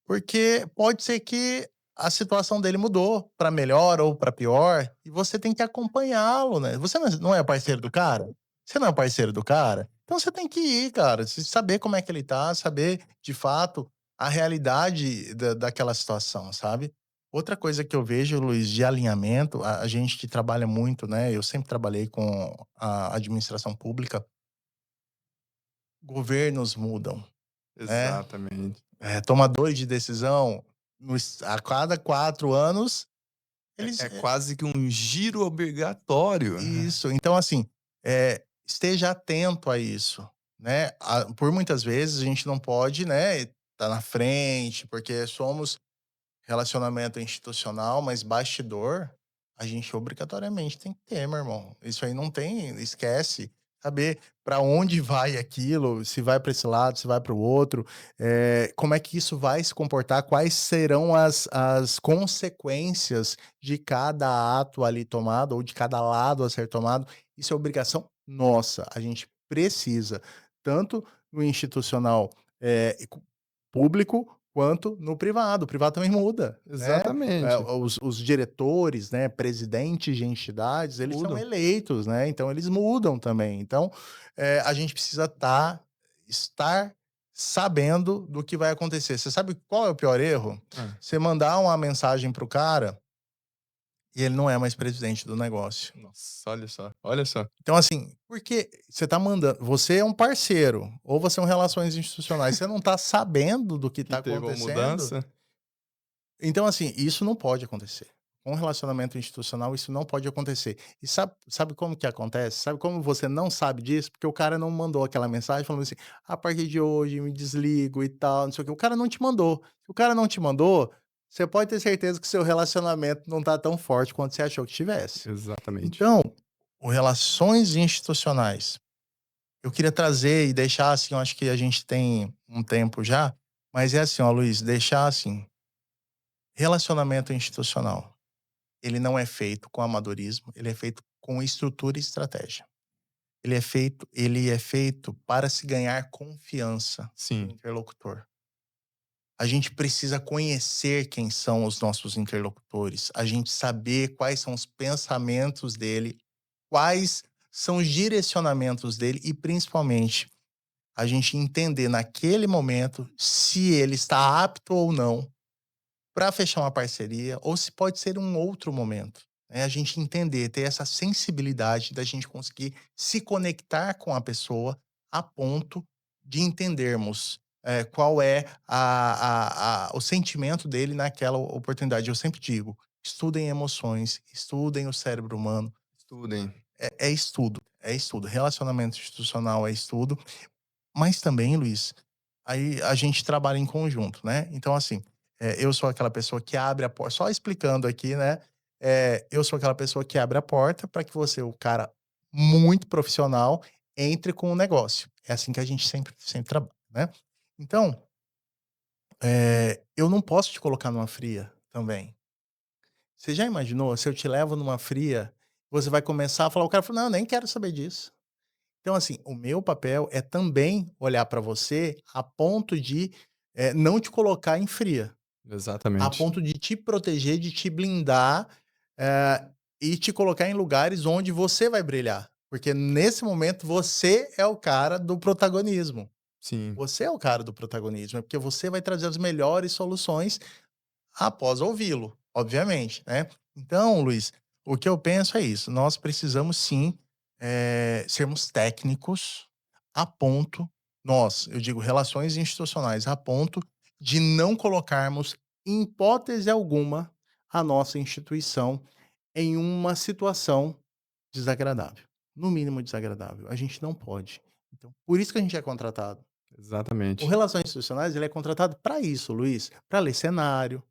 Porque pode ser que a situação dele mudou para melhor ou para pior, e você tem que acompanhá-lo, né. Você não é parceiro do cara? Você não é parceiro do cara? Então você tem que ir, cara, saber como é que ele tá, saber, de fato, a realidade daquela situação, sabe. Outra coisa que eu vejo, Luiz, de alinhamento, a gente que trabalha muito, né, eu sempre trabalhei com a administração pública, governos mudam, né. Exatamente. Tomadores de decisão, a cada 4 anos, eles É quase que um giro obrigatório. isso. Então, assim, esteja atento a isso, né. Por muitas vezes a gente não pode, né, estar na frente, porque somos relacionamento institucional, mas bastidor, a gente obrigatoriamente tem que ter, meu irmão. Isso aí não tem, esquece. Saber para onde vai aquilo, se vai para esse lado, se vai para o outro, como é que isso vai se comportar, quais serão as consequências de cada ato ali tomado ou de cada lado a ser tomado. Isso é obrigação nossa. A gente precisa, tanto no institucional, público, quanto no privado. O privado também muda, né. Exatamente. Os diretores, né, presidentes de entidades, eles são Mudam. eleitos, né, então eles mudam também. Então, a gente precisa estar sabendo do que vai acontecer. Você sabe qual é o pior erro? Hã. Você mandar uma mensagem para o cara e ele não é mais presidente do negócio. Nossa, olha só, olha só. Então, assim, porque você tá mandando você é um parceiro, ou você é um relações institucionais, você não tá sabendo do que Que tá teve uma acontecendo. mudança. Então, assim, isso não pode acontecer. Com relacionamento institucional, isso não pode acontecer. E sabe como que acontece? Sabe como você não sabe disso? Porque o cara não mandou aquela mensagem falando assim: "A partir de hoje me desligo e tal, não sei o quê". O cara não te mandou. Se o cara não te mandou, você pode ter certeza que seu relacionamento não tá tão forte quanto você achou que tivesse. Exatamente. Então, o relações institucionais, eu queria trazer e deixar assim, eu acho que a gente tem um tempo já, mas é assim, ó, Luiz, deixar assim, relacionamento institucional, ele não é feito com amadorismo, ele é feito com estrutura e estratégia. Ele é feito para se ganhar confiança do Sim, interlocutor. A gente precisa conhecer quem são os nossos interlocutores, a gente saber quais são os pensamentos dele, quais são os direcionamentos dele e, principalmente, a gente entender naquele momento se ele está apto ou não para fechar uma parceria ou se pode ser um outro momento, né, a gente entender, ter essa sensibilidade da gente conseguir se conectar com a pessoa a ponto de entendermos, qual é o sentimento dele naquela oportunidade. Eu sempre digo: "Estudem emoções, estudem o cérebro humano", estudem. é estudo, é estudo. Relacionamento institucional é estudo, mas também, Luiz, aí a gente trabalha em conjunto, né. Então, assim, eu sou aquela pessoa que abre a porta só explicando aqui, né, eu sou aquela pessoa que abre a porta para que você, o cara muito profissional, entre com o negócio. É assim que a gente sempre trabalha, né. Então, eu não posso te colocar numa fria também. Você já imaginou se eu te levo numa fria, você vai começar a falar o cara fala: "Não, nem quero saber disso". Então, assim, o meu papel é também olhar para você a ponto de, não te colocar em fria, a Exatamente. ponto de te proteger, de te blindar, e te colocar em lugares onde você vai brilhar. Porque nesse momento você é o cara do protagonismo. Sim. Você é o cara do protagonismo, é porque você vai trazer as melhores soluções após ouvi-lo, obviamente, né. Então, Luiz, o que eu penso é isso, nós precisamos sim, sermos técnicos a ponto eu digo relações institucionais, a ponto de não colocarmos, em hipótese alguma, a nossa instituição em uma situação desagradável, no mínimo desagradável, a gente não pode. Então, por isso que a gente é contratado. O Exatamente. relações institucionais ele é contratado para isso, Luiz, para ler cenário,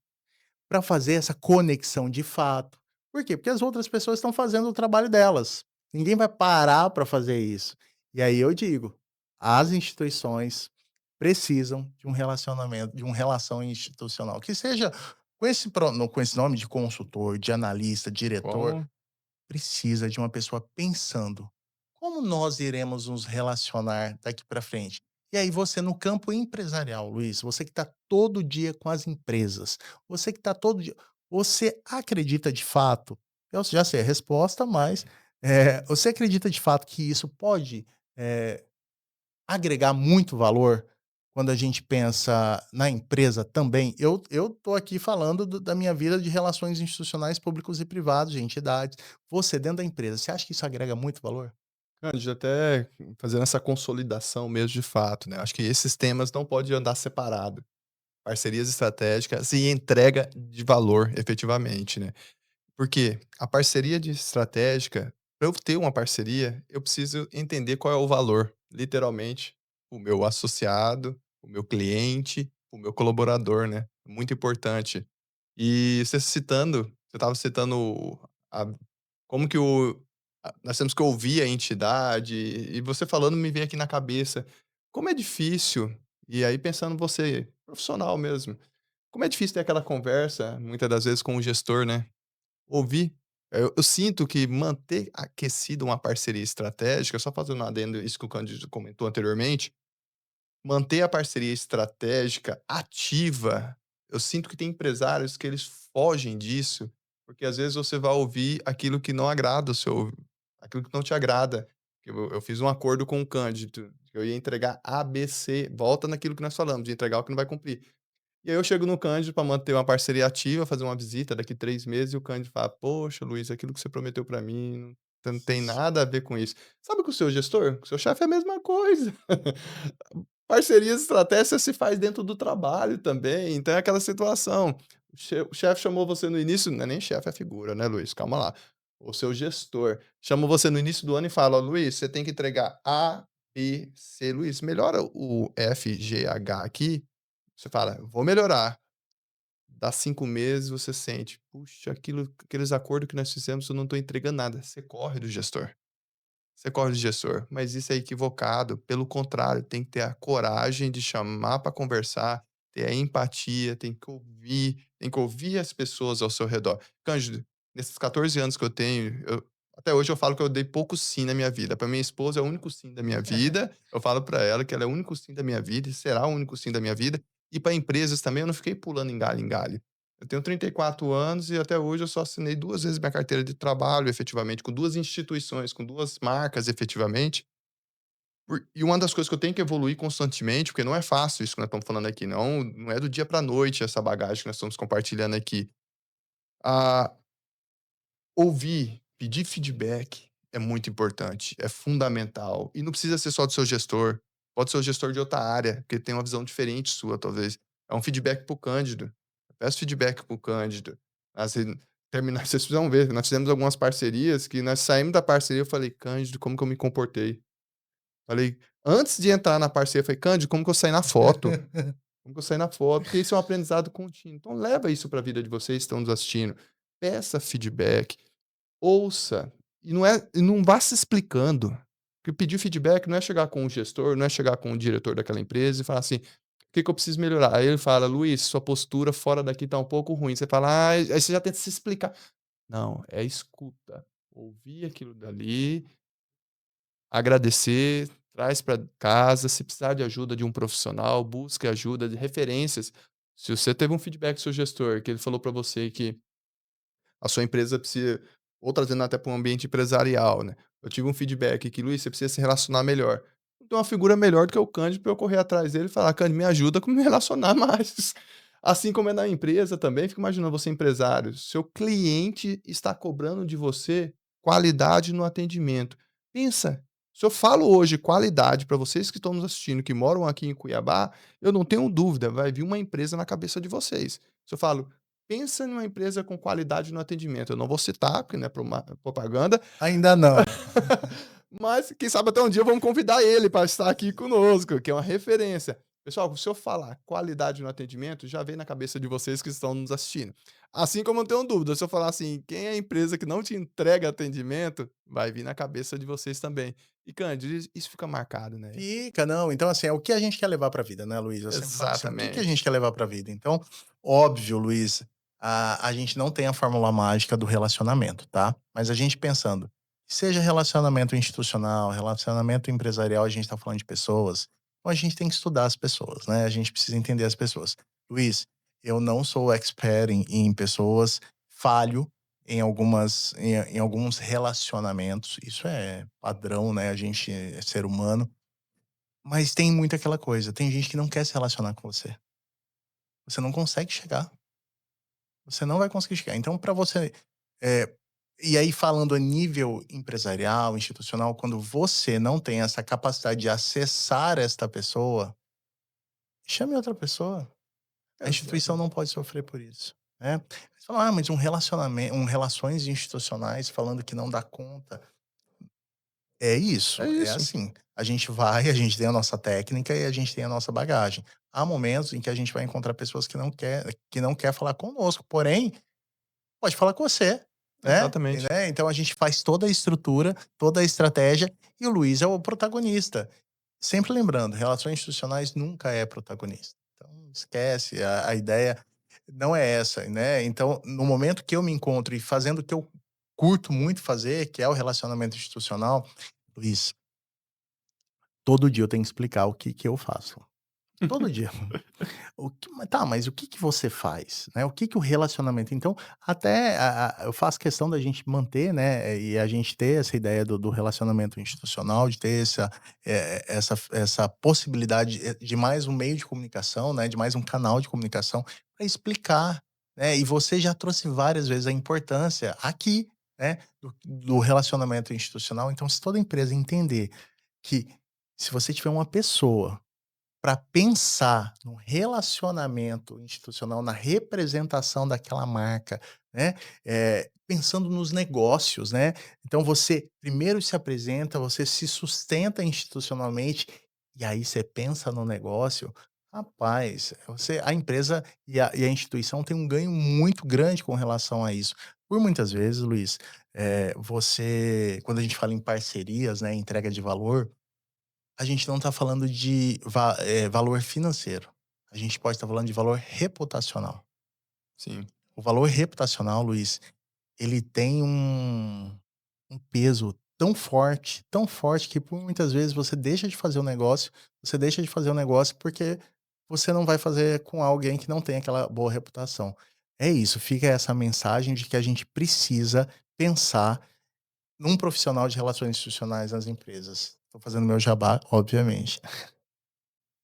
para fazer essa conexão de fato. Por quê? Porque as outras pessoas estão fazendo o trabalho delas. Ninguém vai parar para fazer isso. E aí eu digo, as instituições precisam de um relacionamento, de uma relação institucional, que seja com esse nome de consultor, de analista, diretor, Como precisa de uma pessoa pensando: "Como nós iremos nos relacionar daqui para frente?". E aí você no campo empresarial, Luiz, você que está todo dia com as empresas, você que está todo dia você acredita de fato eu já sei a resposta, mas, você acredita de fato que isso pode, eh, agregar muito valor quando a gente pensa na empresa também? Eu tô aqui falando da minha vida de relações institucionais públicos e privados, de entidades. Você dentro da empresa, você acha que isso agrega muito valor? Cândido, até fazendo essa consolidação mesmo de fato, né, acho que esses temas não pode andar separado. Parcerias estratégicas e entrega de valor efetivamente, né. Porque a parceria de estratégica, para eu ter uma parceria, eu preciso entender qual é o valor, literalmente, o meu associado, o meu cliente, o meu colaborador, né, muito importante. E você estava citando a como que nós temos que ouvir a entidade, e você falando me vem aqui na cabeça, como é difícil, e aí pensando você, profissional mesmo, como é difícil ter aquela conversa, muitas das vezes com o gestor, né, ouvir. Eu sinto que manter aquecida uma parceria estratégica, só fazendo um adendo isso que o Cândido comentou anteriormente, manter a parceria estratégica ativa, eu sinto que tem empresários que eles fogem disso, porque às vezes você vai ouvir aquilo que não agrada o seu aquilo que não te agrada. Eu fiz um acordo com o Cândido, que eu ia entregar A, B, C, volta naquilo que nós falamos, de entregar o que não vai cumprir. E aí eu chego no Cândido para manter uma parceria ativa, fazer uma visita daqui 3 meses e o Cândido fala: "Poxa, Luiz, aquilo que você prometeu para mim não tem nada a ver com isso". Sabe com o seu gestor? Com o seu chefe é a mesma coisa. Parcerias estratégicas se faz dentro do trabalho também, então é aquela situação. O chefe chamou você no início, não é nem chefe, é figura, né, Luiz, calma lá. O seu gestor chamou você no início do ano e fala: "Ó, Luiz, você tem que entregar A, B, C. Luiz, melhora o F, G, H aqui". Você fala: "Vou melhorar". Dá 5 meses, você sente: "Puxa, aqueles acordos que nós fizemos, eu não estou entregando nada". Você corre do gestor. Você corre do gestor, mas isso é equivocado. Pelo contrário, tem que ter a coragem de chamar para conversar, ter a empatia, tem que ouvir as pessoas ao seu redor. Cândido, nesses 14 anos que eu tenho, até hoje eu falo que eu dei pouco sim na minha vida. Para minha esposa é o único sim da minha vida. Eu falo para ela que ela é o único sim da minha vida e será o único sim da minha vida. E para empresas também, eu não fiquei pulando em galho em galho. Eu tenho 34 anos e até hoje eu só assinei 2 vezes minha carteira de trabalho, efetivamente, com 2 instituições, com 2 marcas, efetivamente. E uma das coisas que eu tenho que evoluir constantemente, porque não é fácil isso que nós estamos falando aqui, não é do dia para noite essa bagagem que nós estamos compartilhando aqui. Ah, ouvir, pedir feedback é muito importante, é fundamental. E não precisa ser só do seu gestor, pode ser o gestor de outra área, que tem uma visão diferente sua, talvez. É um feedback para o Cândido. Eu peço feedback para o Cândido. Assim, terminar, vocês precisam ver, nós fizemos algumas parcerias que nós saímos da parceria, eu falei: "Cândido, como que eu me comportei?". Falei, antes de entrar na parceria, eu falei: "Cândido, como que eu saí na foto? Como que eu saí na foto?". Porque isso é um aprendizado contínuo. Então leva isso para a vida de vocês que estão nos assistindo. Peça feedback. Ouça, e não vá se explicando, porque pedir feedback não é chegar com o gestor, não é chegar com o diretor daquela empresa e falar assim: "O que que eu preciso melhorar?". Aí ele fala: "Luiz, sua postura fora daqui tá um pouco ruim". Você fala: "Ai", aí você já tenta se explicar. Não, é escuta, ouvir aquilo dali, agradecer, traz para casa, se precisar de ajuda de um profissional, busque ajuda de referências. Se você teve um feedback do seu gestor, que ele falou para você que a sua empresa precisa, ou trazendo até para um ambiente empresarial, né. Eu tive um feedback que: "Luiz, você precisa se relacionar melhor". Não tem uma figura melhor do que o Cândido para eu correr atrás dele e falar: "Cândido, me ajuda como me relacionar mais". Assim como é na empresa também, fica imaginando você empresário, seu cliente está cobrando de você qualidade no atendimento. Pensa, se eu falo hoje qualidade para vocês que estão nos assistindo, que moram aqui em Cuiabá, eu não tenho dúvida, vai vir uma empresa na cabeça de vocês. Se eu falo: "Pensa numa empresa com qualidade no atendimento", eu não vou citar, porque não é propaganda, Ainda não. mas quem sabe até um dia vamos convidar ele para estar aqui conosco, que é uma referência. Pessoal, se eu falar qualidade no atendimento, já vem na cabeça de vocês que estão nos assistindo. Assim como eu não tenho dúvida, se eu falar assim: "Quem é a empresa que não te entrega atendimento", vai vir na cabeça de vocês também. E Cândido, isso fica marcado, né. Fica, não. Então, assim, é o que a gente quer levar para a vida, né, Luiz? Eu sempre falo assim: o que que a Exatamente. gente quer levar para a vida? Então, óbvio, Luiz, a gente não tem a fórmula mágica do relacionamento, tá? Mas a gente pensando, seja relacionamento institucional, relacionamento empresarial, a gente está falando de pessoas, então a gente tem que estudar as pessoas, né? A gente precisa entender as pessoas. Luiz, eu não sou expert em pessoas, falho em alguns relacionamentos, isso é padrão, né? A gente é ser humano, mas tem muito aquela coisa, tem gente que não quer se relacionar com você. Você não consegue chegar, você não vai conseguir chegar. Então para você, eh, e aí falando a nível empresarial, institucional, quando você não tem essa capacidade de acessar esta pessoa, chame outra pessoa. A instituição não Exatamente. pode sofrer por isso, né. Você fala: "Ah, mas um relacionamento, relações institucionais falando que não dá conta". É É isso, é isso. assim, a gente vai, a gente tem a nossa técnica e a gente tem a nossa bagagem. Há momentos em que a gente vai encontrar pessoas que não quer falar conosco, porém, pode falar com você, Exatamente. né, então a gente faz toda a estrutura, toda a estratégia e o Luiz é o protagonista. Sempre lembrando, relações institucionais nunca é protagonista. Então esquece, a ideia não é essa, né. Então, no momento que eu me encontro e fazendo o que eu curto muito fazer, que é o relacionamento institucional, Luiz, todo dia eu tenho que explicar o que que eu faço. Todo dia. Mas o que que você faz, né, o que que o relacionamento então, até eu faço questão da gente manter, né, e a gente ter essa ideia do relacionamento institucional, de ter essa possibilidade, de mais um meio de comunicação, né, de mais um canal de comunicação para explicar, né, e você já trouxe várias vezes a importância aqui, né, do relacionamento institucional. Então, se toda empresa entender que se você tiver uma pessoa para pensar no relacionamento institucional, na representação daquela marca, né, pensando nos negócios, né. Então você primeiro se apresenta, você se sustenta institucionalmente, e aí você pensa no negócio, rapaz, a empresa e a instituição tem um ganho muito grande com relação a isso. Por muitas vezes, Luiz, você quando a gente fala em parcerias, né, entrega de valor, a gente não está falando de valor financeiro. A gente pode estar falando de valor reputacional. Sim. O valor reputacional, Luiz, ele tem um peso tão forte que por muitas vezes você deixa de fazer o negócio, você deixa de fazer o negócio porque você não vai fazer com alguém que não tem aquela boa reputação. É isso, fica essa mensagem de que a gente precisa pensar num profissional de relações institucionais nas empresas. Estou fazendo meu jabá, obviamente.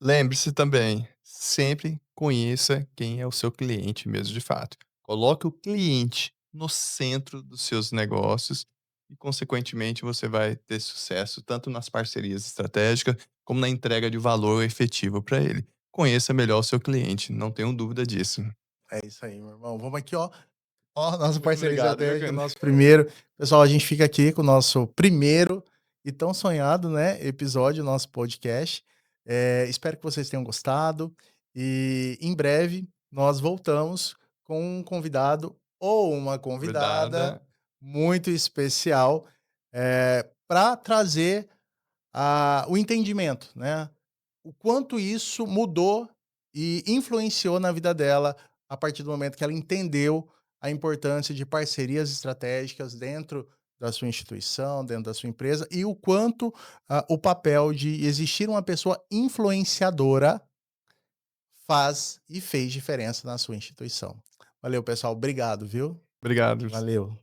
Lembre-se também, sempre conheça quem é o seu cliente mesmo de fato. Coloque o cliente no centro dos seus negócios e, consequentemente, você vai ter sucesso tanto nas parcerias estratégicas como na entrega de valor efetivo para ele. Conheça melhor o seu cliente, não tenho dúvida disso. É isso aí, meu irmão. Vamos aqui, ó. Ó, nossa Muito parceria obrigado, viu, estratégica, cara? nosso primeiro. Pessoal, a gente fica aqui com o nosso primeiro e tão sonhado, né, episódio, nosso podcast. Espero que vocês tenham gostado e em breve nós voltamos com um convidado ou uma convidada Convidada. muito especial, para trazer o entendimento, né, o quanto isso mudou e influenciou na vida dela, a partir do momento que ela entendeu a importância de parcerias estratégicas dentro da sua instituição, dentro da sua empresa, e o quanto, o papel de existir uma pessoa influenciadora faz e fez diferença na sua instituição. Valeu, pessoal. Obrigado, viu. Obrigado. Valeu.